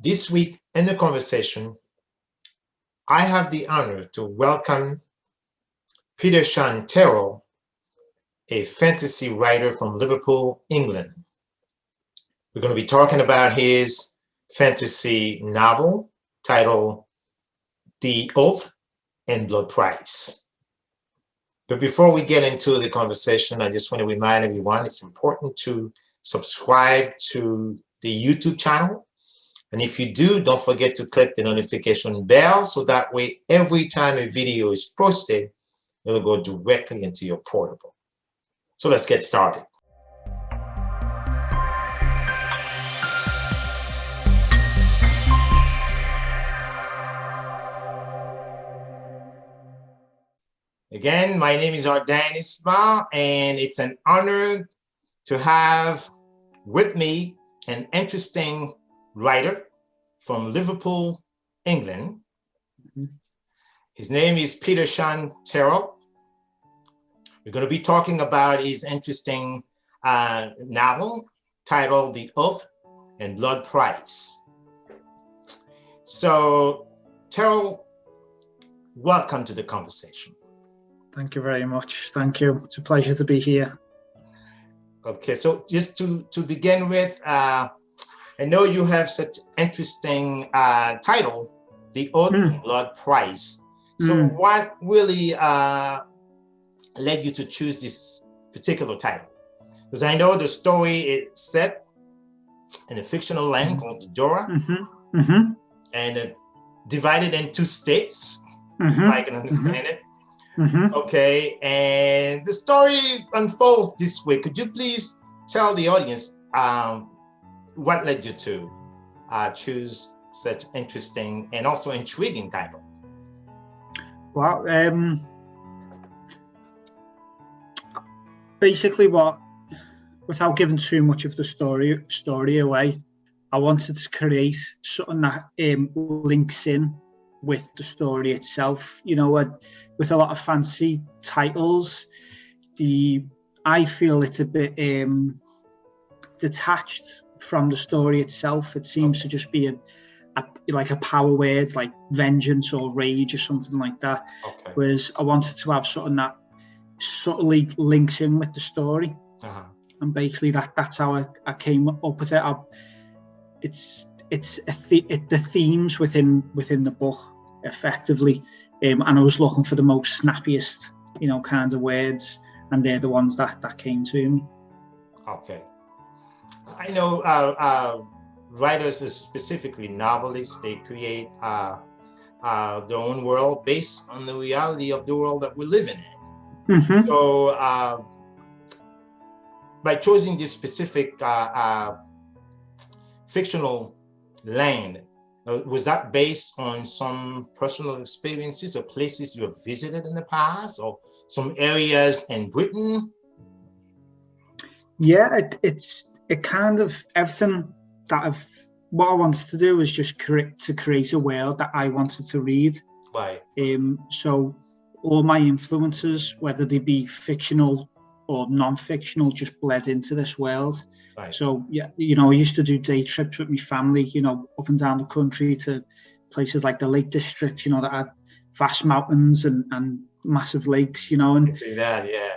This week in the conversation, I have the honor to welcome Peter Shaun Tyrell, a fantasy writer from Liverpool, England. We're going to be talking about his fantasy novel titled The Oath and Blood Price. But before we get into the conversation, I just want to remind everyone it's important to subscribe to the YouTube channel. And if you do, don't forget to click the notification bell so that way every time a video is posted, it'll go directly into your portable. So let's get started. Again, my name is Ardain Isma, and it's an honor to have with me an interesting writer from Liverpool, England. His name is Peter Shaun Tyrell. We're going to be talking about his interesting novel titled The Oath and Blood Price. So, Tyrell, welcome to the conversation. Thank you very much. Thank you. It's a pleasure to be here. Okay, so just to begin with, I know you have such interesting title, The Oath and Blood Price. So what really led you to choose this particular title? Because I know the story is set in a fictional land called Dora, and divided in two states, if I can understand it. Okay, and the story unfolds this way. Could you please tell the audience what led you to choose such interesting and also intriguing title? Well, basically, without giving too much of the story away, I wanted to create something that links in with the story itself. You know, with a lot of fancy titles, I feel it's a bit detached from the story itself. It seems to just be like a power word, like vengeance or rage or something like that. Okay. Whereas I wanted to have something that subtly links in with the story. And basically that's how I came up with it. It's the themes within the book effectively, and I was looking for the most snappiest, kinds of words, and they're the ones that came to me. Okay. I know writers, specifically novelists, they create their own world based on the reality of the world that we're living in. So by choosing this specific fictional land, was that based on some personal experiences or places you have visited in the past, or some areas in Britain? Yeah, it kind of everything that what I wanted to do was just create a world that I wanted to read. Right. So all my influences, whether they be fictional or non-fictional, just bled into this world. Right. So yeah, I used to do day trips with my family, up and down the country to places like the Lake District, that had vast mountains and massive lakes, and see that, yeah.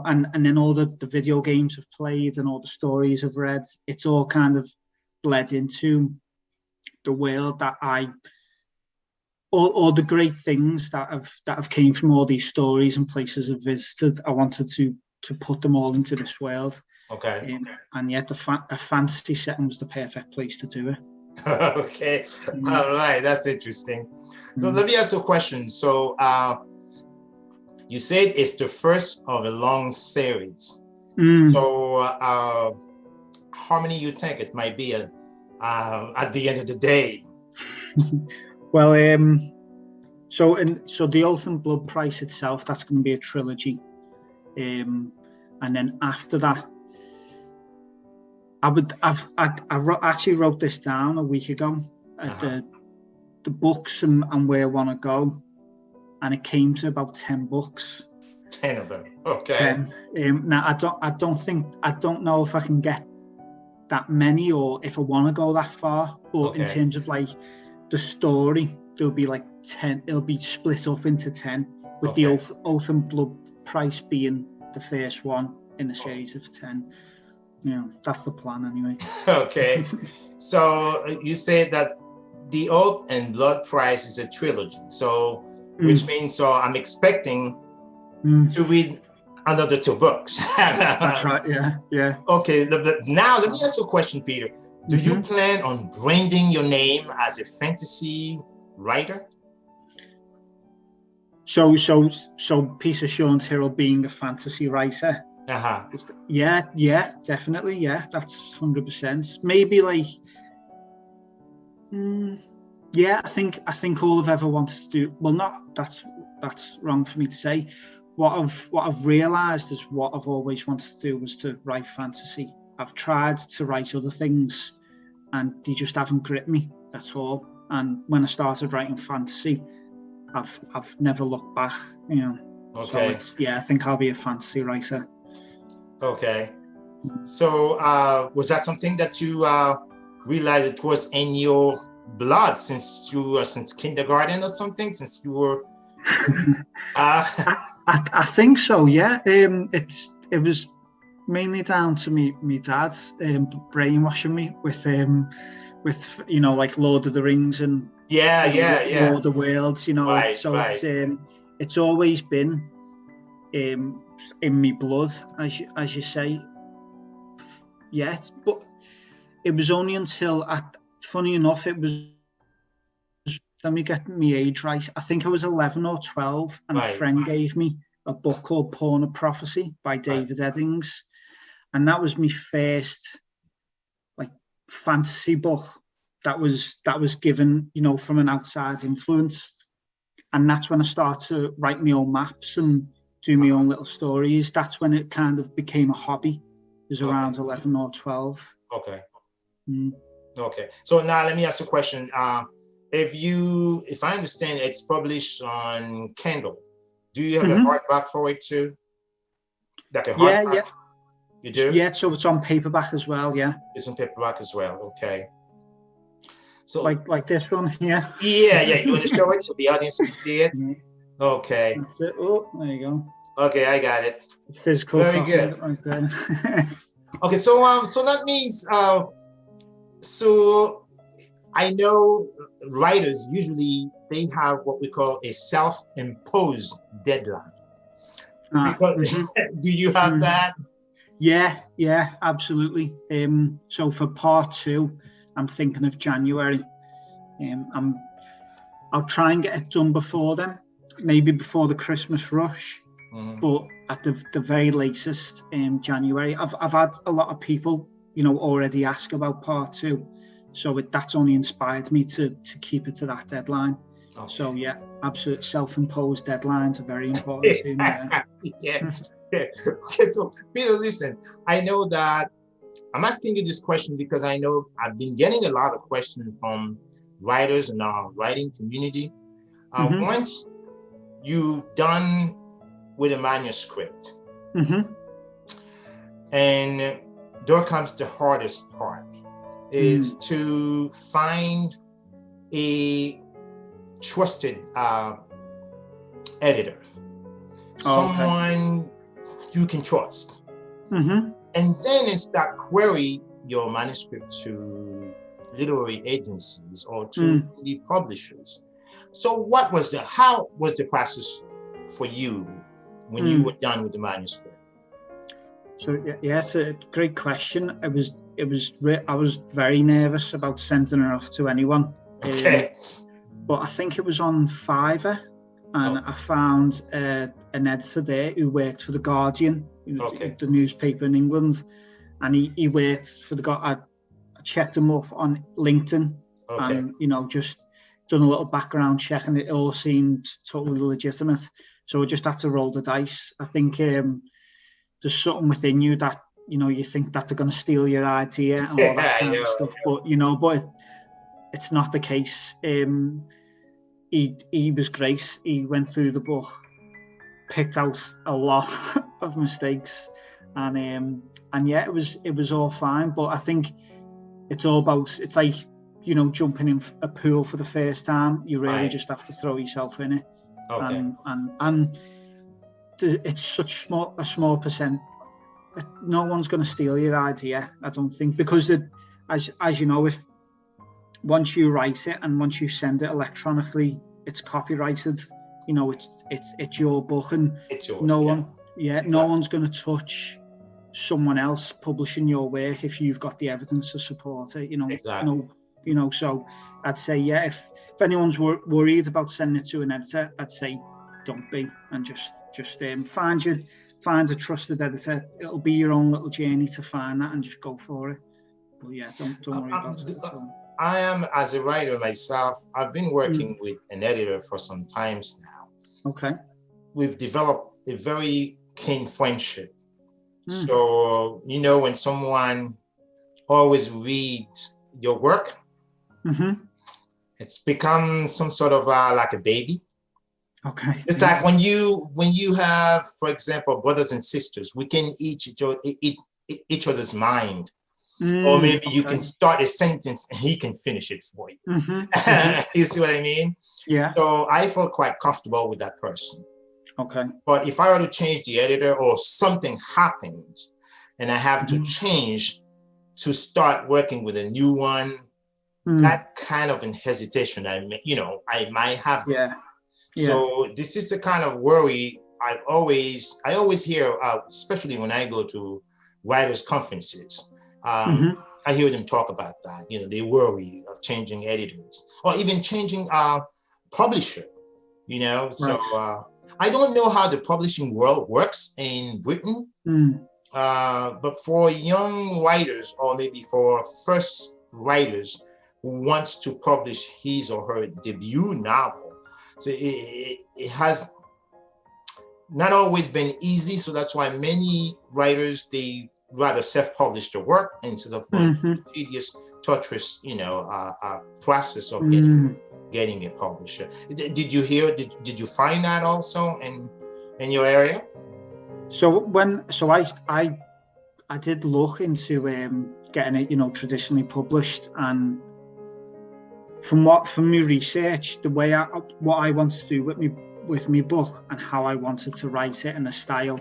And then all the video games I've played and all the stories I've read, it's all kind of bled into the world that all the great things that have came from all these stories and places I've visited. I wanted to put them all into this world. Okay. And yet a fantasy setting was the perfect place to do it. Okay. All right. That's interesting. So let me ask you a question. So you said it's the first of a long series. So how many you think it might be at the end of the day? Well, so The Oath and Blood Price itself, that's going to be a trilogy. And then after that, I actually wrote this down a week ago at the books and where I want to go, and it came to about 10 books. 10 of them. Okay. 10. Now I don't know if I can get that many, or if I want to go that far. But in terms of like the story, there'll be like 10. It'll be split up into 10, with the Oath and Blood Price being the first one in a series of 10. That's the plan anyway. Okay. So you said that the Oath and Blood Price is a trilogy. So which means, so I'm expecting to read another 2 books. That's right. Yeah. Okay. Now let me ask you a question, Peter. Do you plan on branding your name as a fantasy writer? So Peter Shaun Tyrell being a fantasy writer. Yeah, definitely. Yeah, that's 100%. Maybe like, yeah, I think all I've ever wanted to do. Well, not that's wrong for me to say. What I've realised is what I've always wanted to do was to write fantasy. I've tried to write other things, and they just haven't gripped me at all. And when I started writing fantasy, I've never looked back. Okay. So I think I'll be a fantasy writer. Okay. So was that something that you realized it was in your blood since kindergarten or something, since you were I think so, yeah. It was mainly down to me dad's brainwashing me with like Lord of the Rings and War of the Worlds, Right, so right. it's always been in me blood, as you say. Yes, but it was only until funny enough, it was, let me get my age right. I think I was 11 or 12, and a friend gave me a book called Porn of Prophecy by David Eddings, and that was my first like fantasy book that was given, from an outside influence, and that's when I started to write my own maps and do my own little stories. That's when it kind of became a hobby. It was around 11 or 12. Okay. Okay. So now let me ask you a question. If I understand, it's published on Kindle. Do you have a hardback for it too? Like a hardback? Yeah. You do? Yeah, so it's on paperback as well, yeah. It's on paperback as well, okay. So like this one here. Yeah. You want to show it so the audience can see it? Okay. That's it. Oh, there you go. Okay, I got it. Physical. Very good. Right there. Okay, so that means so I know writers usually they have what we call a self-imposed deadline. Do you have that? Yeah, absolutely. So for part 2, I'm thinking of January. I'll try and get it done before then, maybe before the Christmas rush. But at the very latest, January. I've had a lot of people, already ask about part 2, so that's only inspired me to keep it to that deadline. Okay. So yeah, absolute self-imposed deadlines are very important to me. Yeah. Okay, so Peter, listen, I know that I'm asking you this question because I know I've been getting a lot of questions from writers in our writing community. Once you're done with a manuscript, and there comes the hardest part, is to find a trusted editor, someone you can trust, and then start query your manuscript to literary agencies or to the publishers. So how was the process for you when you were done with the manuscript? So yeah, it's a great question. I was very nervous about sending it off to anyone. Okay. But I think it was on Fiverr, and I found an editor there who worked for The Guardian, the newspaper in England, and he worked for I checked him up on LinkedIn, and just done a little background check, and it all seemed totally legitimate. So I just had to roll the dice. I think there's something within you that you think that they're going to steal your idea and all that kind of stuff, but it's not the case. He was great. He went through the book, picked out a lot of mistakes, and yeah, it was all fine. But I think it's all about, it's like, you know, jumping in a pool for the first time. You really just have to throw yourself in it. Okay. And it's such a small percent. No one's going to steal your idea, I don't think, because as you know, if once you write it and once you send it electronically, it's copyrighted. You know, it's your book, and it's yours. No one's going to touch someone else publishing your work if you've got the evidence to support it. You know, exactly. So I'd say, yeah, if anyone's worried about sending it to an editor, I'd say don't be, and just find a trusted editor. It'll be your own little journey to find that, and just go for it. But yeah, don't worry about it at all. I am, as a writer myself, I've been working with an editor for some times now. Okay. We've developed a very keen friendship. So, you know, when someone always reads your work, it's become some sort of like a baby. Okay. It's like when you have, for example, brothers and sisters, we can each other's mind. Or maybe you can start a sentence and he can finish it for you. You see what I mean? Yeah. So I felt quite comfortable with that person. Okay. But if I were to change the editor, or something happens and I have to change to start working with a new one, that kind of hesitation, I might have. Yeah. So this is the kind of worry I always hear, especially when I go to writers' conferences. I hear them talk about that. You know, they worry of changing editors or even changing publisher. You know, so I don't know how the publishing world works in Britain, but for young writers, or maybe for first writers who wants to publish his or her debut novel, so it has not always been easy. So that's why many writers, they rather self-publish the work instead of the tedious, torturous, process of getting a publisher. Did you hear? Did you find that also in your area? So I did look into getting it, traditionally published, and from my research, the way what I wanted to do with my book and how I wanted to write it in a style,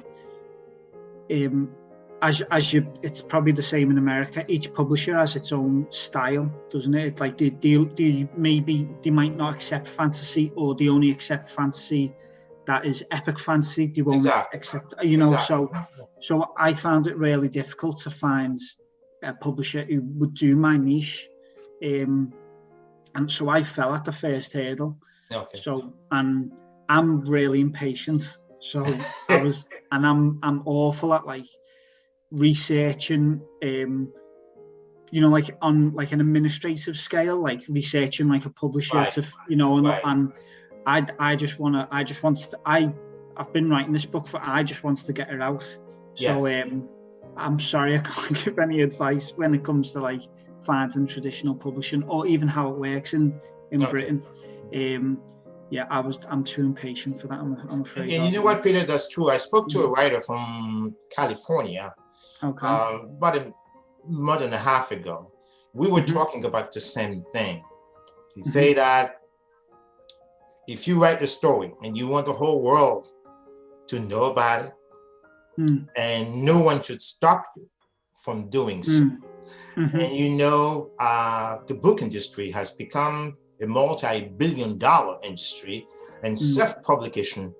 it's probably the same in America. Each publisher has its own style, doesn't it? It's like they might not accept fantasy, or they only accept fantasy that is epic fantasy. They won't accept, So I found it really difficult to find a publisher who would do my niche, and so I fell at the first hurdle. Okay. So, and I'm really impatient. So I'm awful at like researching, like on like an administrative scale, like researching like a publisher to, and I've been writing this book I just want to get it out. So I'm sorry, I can't give any advice when it comes to like finding traditional publishing, or even how it works in Britain. I'm too impatient for that, I'm afraid. And you know what, Peter, that's true. I spoke to a writer from California about a month and a half ago. We were talking about the same thing. He said that if you write the story and you want the whole world to know about it, and no one should stop you from doing so. And the book industry has become a multi-billion-dollar industry, and self-publication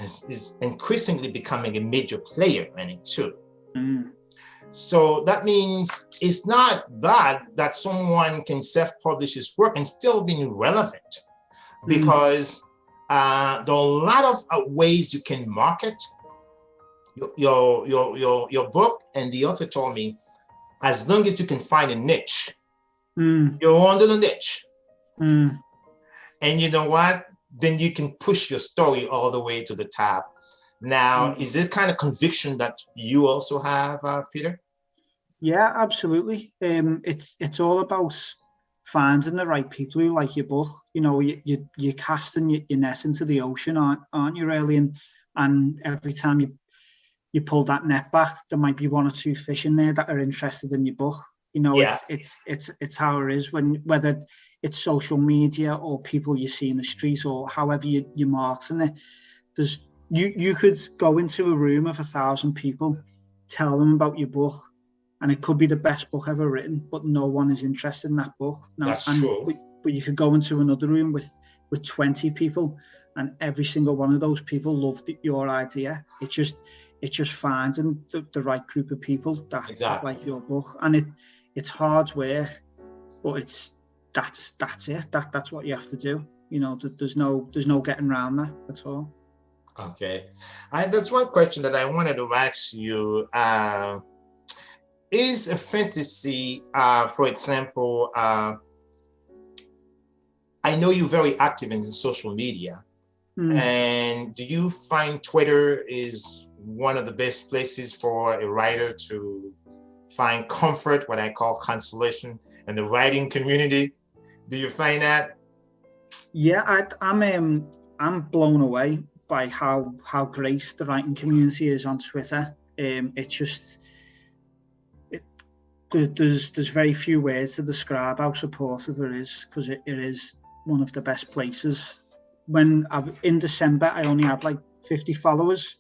is increasingly becoming a major player in it too. So that means it's not bad that someone can self-publish his work and still be relevant, because there are a lot of ways you can market your book. And the author told me, as long as you can find a niche, you're under the niche. And you know what? Then you can push your story all the way to the top. Now, is it kind of conviction that you also have, Peter? Yeah, absolutely. It's all about finding the right people who like your book. You're casting your net into the ocean, aren't you, really? And every time you pull that net back, there might be one or two fish in there that are interested in your book. You know, Yeah. it's how it is, when whether it's social media or people you see in the street or however you're marketing it. There's you could go into a room of 1,000 people, tell them about your book, and it could be the best book ever written, but no one is interested in that book. Now, That's true. But you could go into another room with 20 people, and every single one of those people loved your idea. It's just finding the right group of people that like your book, and it's hard work, but that's it. That's what you have to do. You know, there's no getting around that at all. Okay. That's one question that I wanted to ask you. Is a fantasy, for example, I know you're very active in social media. And do you find Twitter is one of the best places for a writer to find comfort, what I call consolation, in the writing community? Do you find that? Yeah, I'm blown away by how great the writing community is on Twitter. There's very few words to describe how supportive it is, because it is one of the best places. In December, I only had like 50 followers,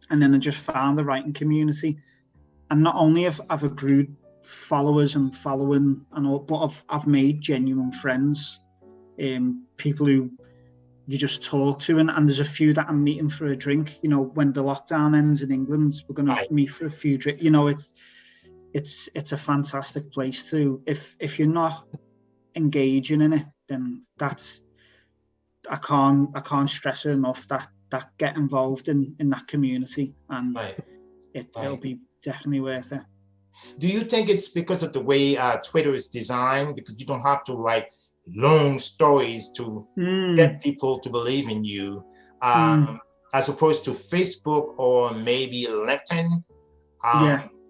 and then I just found the writing community, and not only have I've accrued followers and following and all, but I've made genuine friends, people who you just talk to, and there's a few that I'm meeting for a drink. You know, when the lockdown ends in England, we're going to meet for a few drinks. You know, it's a fantastic place to. If you're not engaging in it, then I can't stress it enough that get involved in that community, and it'll be definitely worth it. Do you think it's because of the way Twitter is designed? Because you don't have to write long stories to get people to believe in you, as opposed to Facebook or maybe LinkedIn.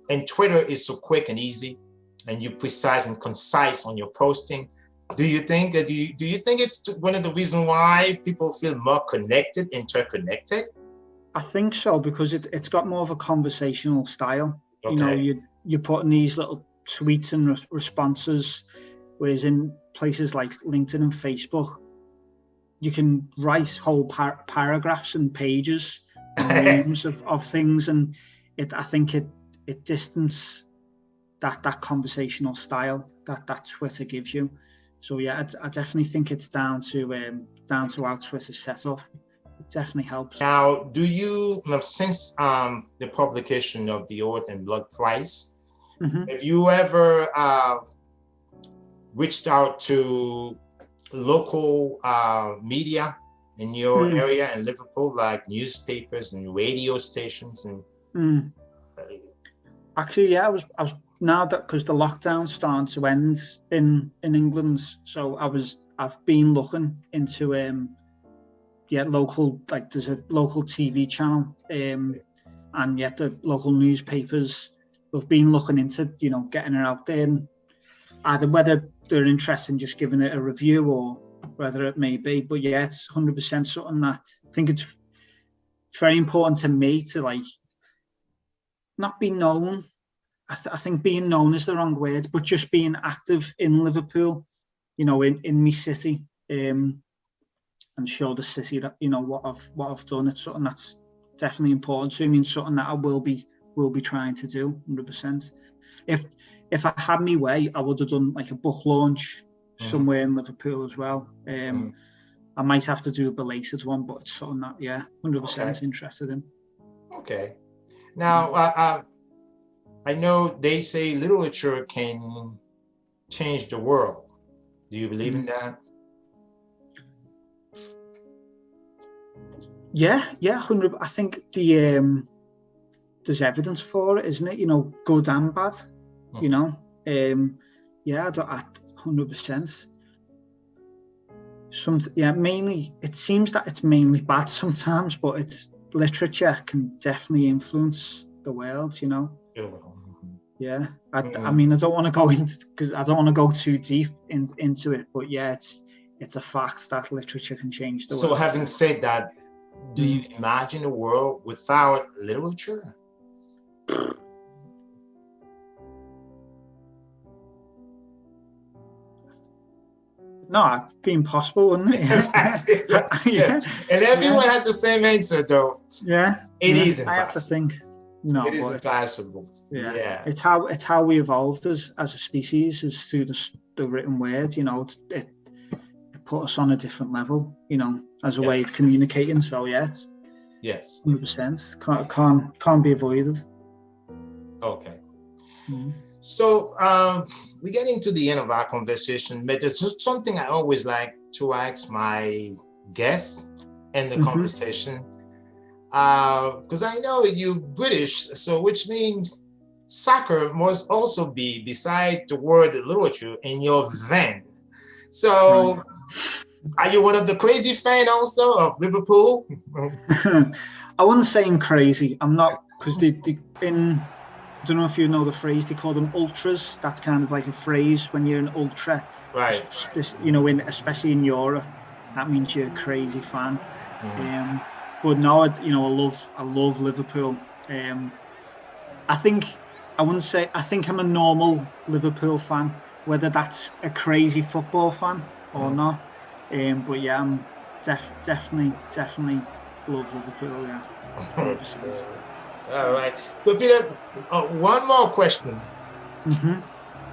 And Twitter is so quick and easy, and you're precise and concise on your posting. Do you think it's one of the reasons why people feel more connected, interconnected? I think so, because it's got more of a conversational style. Okay. You know, you're putting these little tweets and responses, whereas in places like LinkedIn and Facebook, you can write whole paragraphs and pages and reams of things, and I think it distances that conversational style that Twitter gives you. So yeah, I definitely think it's down to how Twitter's set up. It definitely helps. Now, since the publication of the Earth and Blood Prize, have you ever reached out to local media in your area in Liverpool, like newspapers and radio stations? And actually, yeah, I was now that, because the lockdown's starting to end in England, so I've been looking into local, like there's a local TV channel, and the local newspapers. We've been looking into, you know, getting it out there, and either whether they're interested in just giving it a review or whether it may be. But yeah, it's 100% something that I think it's very important to me to, like, not be known. I think being known is the wrong word, but just being active in Liverpool, you know, in my city, and show the city that, you know, what I've done. It's something that's definitely important to me, and something that I will be trying to do 100%. If I had my way, I would have done like a book launch somewhere in Liverpool as well. I might have to do a belated one, but it's something that 100% interested in. Okay. Now, I know they say literature can change the world. Do you believe in that? Yeah, 100. I think there's evidence for it, isn't it? You know, good and bad. You know, 100%. Mainly it seems that it's mainly bad sometimes, but it's literature can definitely influence the world. You know. Yeah, I mean, I don't want to go into, because I don't want to go too deep into it, but yeah, it's a fact that literature can change the world. So having said that, do you imagine a world without literature? No, it'd be impossible, wouldn't it? Yeah. And everyone has the same answer, though. Yeah. It is I had to impossible. think. No, It is but impossible. yeah. It's how we evolved as a species, is through the written word. You know, it put us on a different level. You know, as a way of communicating. So yes. 100%. Can't be avoided. Okay. So we're getting to the end of our conversation, but there's something I always like to ask my guests in the conversation, because I know you're British, so which means soccer must also be, beside the word literature, in your vein. So are you one of the crazy fans also of Liverpool? I wouldn't say I'm crazy. I'm not, because I don't know if you know the phrase, they call them ultras. That's kind of like a phrase when you're an ultra, right? You know, especially in Europe, that means you're a crazy fan. But no, I love Liverpool. I think I'm a normal Liverpool fan, whether that's a crazy football fan or not. But yeah, I'm definitely love Liverpool. Yeah, 100%. All right. So Peter, one more question.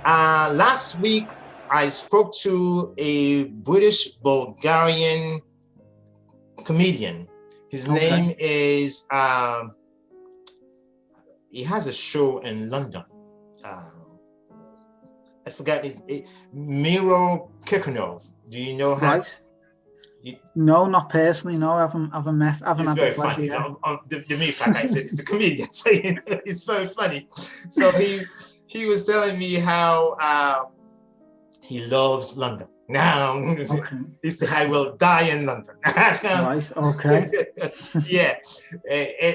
Last week, I spoke to a British Bulgarian comedian. His name is, he has a show in London. I forgot his Miro Kirkunov. Do you know him? Right. No, not personally. No, I haven't met. He's very funny. The mere fact I said he's a comedian, so he's very funny. So he was telling me how he loves London. Now he said, "I will die in London." Right. Okay. Yeah,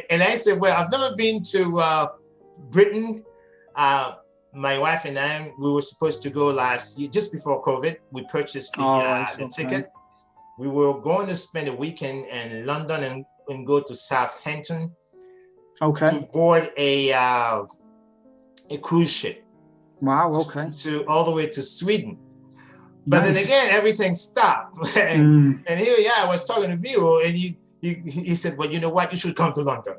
and I said, "Well, I've never been to Britain." My wife and I, we were supposed to go last year, just before COVID. We purchased the ticket. We were going to spend a weekend in London and go to Southampton to board a cruise ship. Wow, okay. To all the way to Sweden. But then again, everything stopped. And here, I was talking to Miro, and he said, "Well, you know what? You should come to London."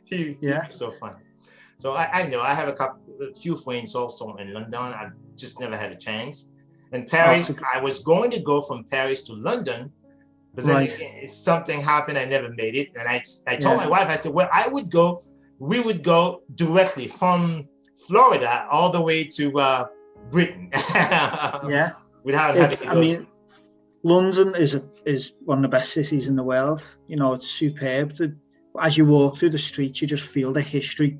He's so funny. So I know I have a few friends also in London. I just never had a chance. In Paris, I was going to go from Paris to London, but then something happened. I never made it. And I told my wife, I said, well, we would go directly from Florida all the way to Britain. Without having to go. I mean, London is one of the best cities in the world. You know, it's superb. As you walk through the streets, you just feel the history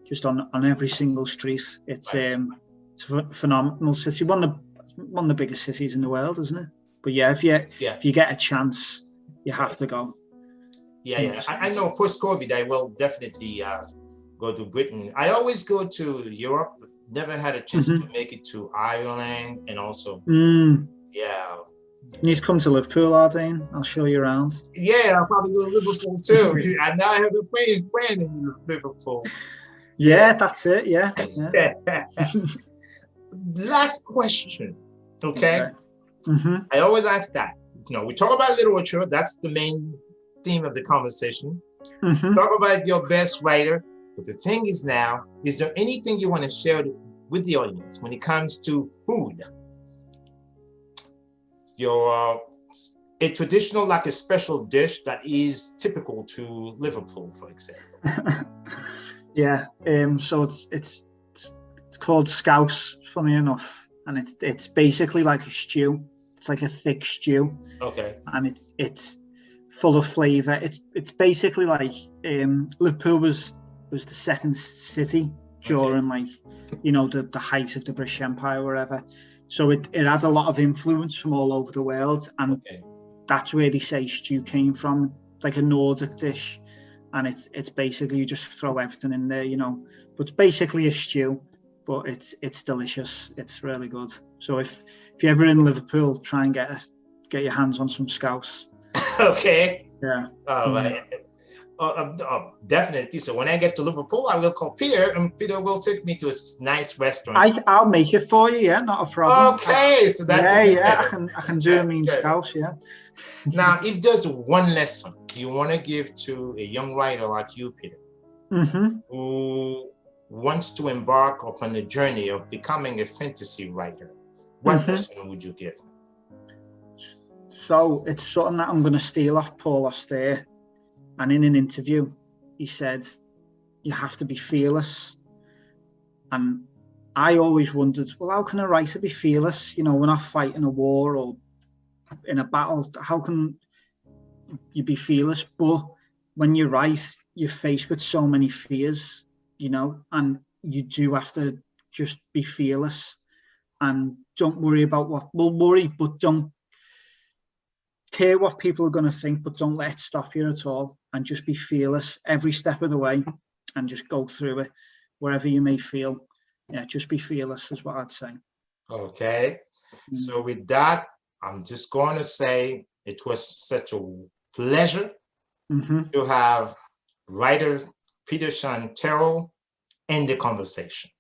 just on every single street. It's a phenomenal city. One of the biggest cities in the world, isn't it? But if you get a chance, you have to go. I know post-COVID, I will definitely go to Britain. I always go to Europe. Never had a chance to make it to Ireland, and also you need to come to Liverpool, Ardain. I'll show you around. I'll probably go to Liverpool too. I now have a friend in Liverpool. That's it. Last question, okay? I always ask that. You know, we talk about literature. That's the main theme of the conversation. Talk about your best writer. But the thing is now, is there anything you want to share with the audience when it comes to food? A traditional, like a special dish that is typical to Liverpool, for example. So it's called scouse, funny enough, and it's basically like a stew. It's like a thick stew. Okay. And it's full of flavour. It's basically like Liverpool was the second city during the height of the British Empire, wherever. So it had a lot of influence from all over the world, and that's where they say stew came from, like a Nordic dish. And it's basically, you just throw everything in there, but it's basically a stew, but it's delicious. It's really good. So if you're ever in Liverpool, try and get your hands on some scouse. Okay. Yeah. All right. Definitely. So when I get to Liverpool, I will call Peter, and Peter will take me to a nice restaurant. I'll make it for you. Yeah, not a problem. Okay, so that's I can do a mean scouse. Yeah. Now, if there's one lesson you want to give to a young writer like you, Peter, who wants to embark upon the journey of becoming a fantasy writer, what lesson would you give? So it's something that I'm going to steal off Paul Auster. And in an interview, he said, you have to be fearless. And I always wondered, well, how can a writer be fearless? You know, we're not fighting a war or in a battle. How can you be fearless? But when you write, you're faced with so many fears, you know, and you do have to just be fearless and don't worry about worry, but don't care what people are going to think, but don't let it stop you at all, and just be fearless every step of the way and just go through it wherever you may feel. Yeah, just be fearless is what I'd say. Okay. So with that, I'm just going to say it was such a pleasure to have writer Peter Shaun Tyrell in the conversation.